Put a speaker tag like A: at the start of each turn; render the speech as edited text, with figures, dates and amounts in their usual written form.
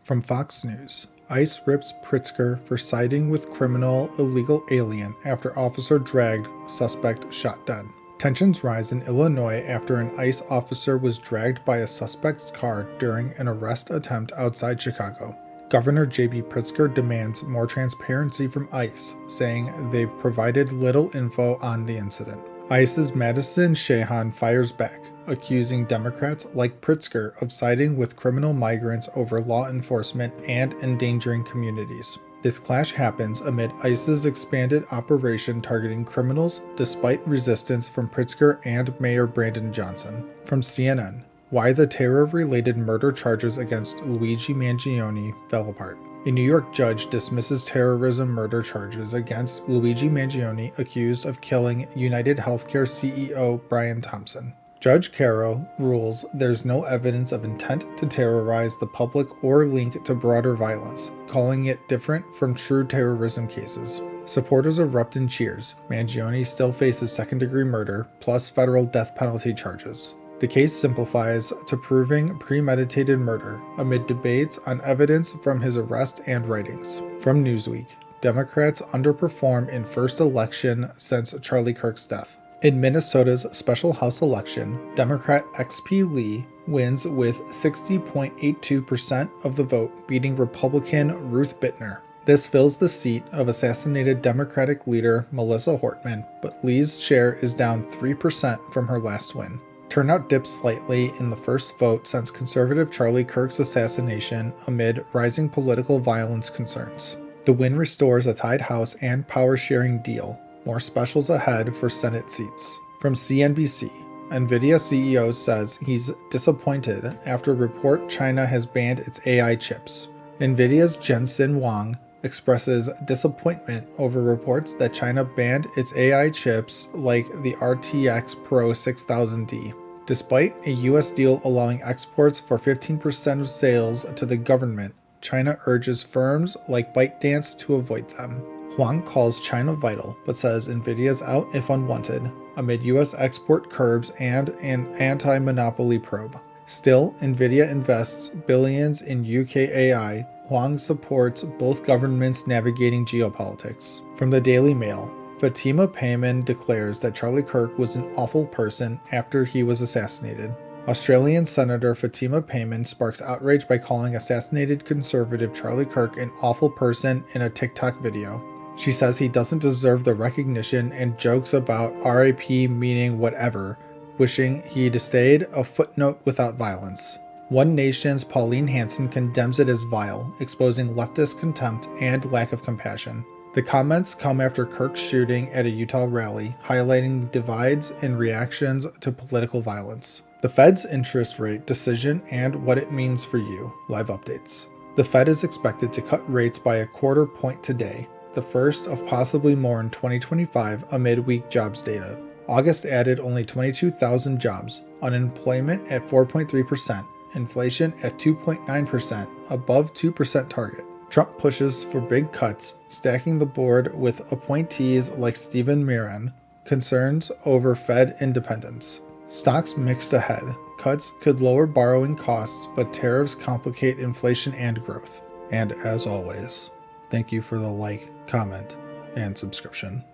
A: From Fox News, ICE rips Pritzker for siding with criminal illegal alien after officer dragged suspect shot dead. Tensions rise in Illinois after an ICE officer was dragged by a suspect's car during an arrest attempt outside Chicago. Governor J.B. Pritzker demands more transparency from ICE, saying they've provided little info on the incident. ICE's Madison Shahan fires back, accusing Democrats like Pritzker of siding with criminal migrants over law enforcement and endangering communities. This clash happens amid ICE's expanded operation targeting criminals despite resistance from Pritzker and Mayor Brandon Johnson. From CNN, why the terror-related murder charges against Luigi Mangione fell apart. A New York judge dismisses terrorism murder charges against Luigi Mangione, accused of killing United Healthcare CEO Brian Thompson. Judge Caro rules there's no evidence of intent to terrorize the public or link to broader violence, calling it different from true terrorism cases. Supporters erupt in cheers. Mangione still faces second-degree murder, plus federal death penalty charges. The case simplifies to proving premeditated murder amid debates on evidence from his arrest and writings. From Newsweek, Democrats underperform in first election since Charlie Kirk's death. In Minnesota's special House election, Democrat XP Lee wins with 60.82% of the vote, beating Republican Ruth Bittner. This fills the seat of assassinated Democratic leader Melissa Hortman, but Lee's share is down 3% from her last win. Turnout dips slightly in the first vote since conservative Charlie Kirk's assassination amid rising political violence concerns. The win restores a tied House and power-sharing deal. More specials ahead for Senate seats. From CNBC, Nvidia CEO says he's disappointed after report China has banned its AI chips. Nvidia's Jensen Huang expresses disappointment over reports that China banned its AI chips like the RTX Pro 6000D. Despite a US deal allowing exports for 15% of sales to the government, China urges firms like ByteDance to avoid them. Huang calls China vital, but says Nvidia's out if unwanted, amid US export curbs and an anti-monopoly probe. Still, Nvidia invests billions in UK AI. Huang supports both governments navigating geopolitics. From the Daily Mail, Fatima Payman declares that Charlie Kirk was an awful person after he was assassinated. Australian Senator Fatima Payman sparks outrage by calling assassinated conservative Charlie Kirk an awful person in a TikTok video. She says he doesn't deserve the recognition and jokes about RIP meaning whatever, wishing he'd stayed a footnote without violence. One Nation's Pauline Hanson condemns it as vile, exposing leftist contempt and lack of compassion. The comments come after Kirk's shooting at a Utah rally, highlighting divides in reactions to political violence. The Fed's interest rate decision and what it means for you. Live updates. The Fed is expected to cut rates by a quarter point today, the first of possibly more in 2025 amid weak jobs data. August added only 22,000 jobs, unemployment at 4.3%, inflation at 2.9%, above 2% target. Trump pushes for big cuts, stacking the board with appointees like Stephen Miran, concerns over Fed independence. Stocks mixed ahead. Cuts could lower borrowing costs, but tariffs complicate inflation and growth. And as always, thank you for the like, comment, and subscription.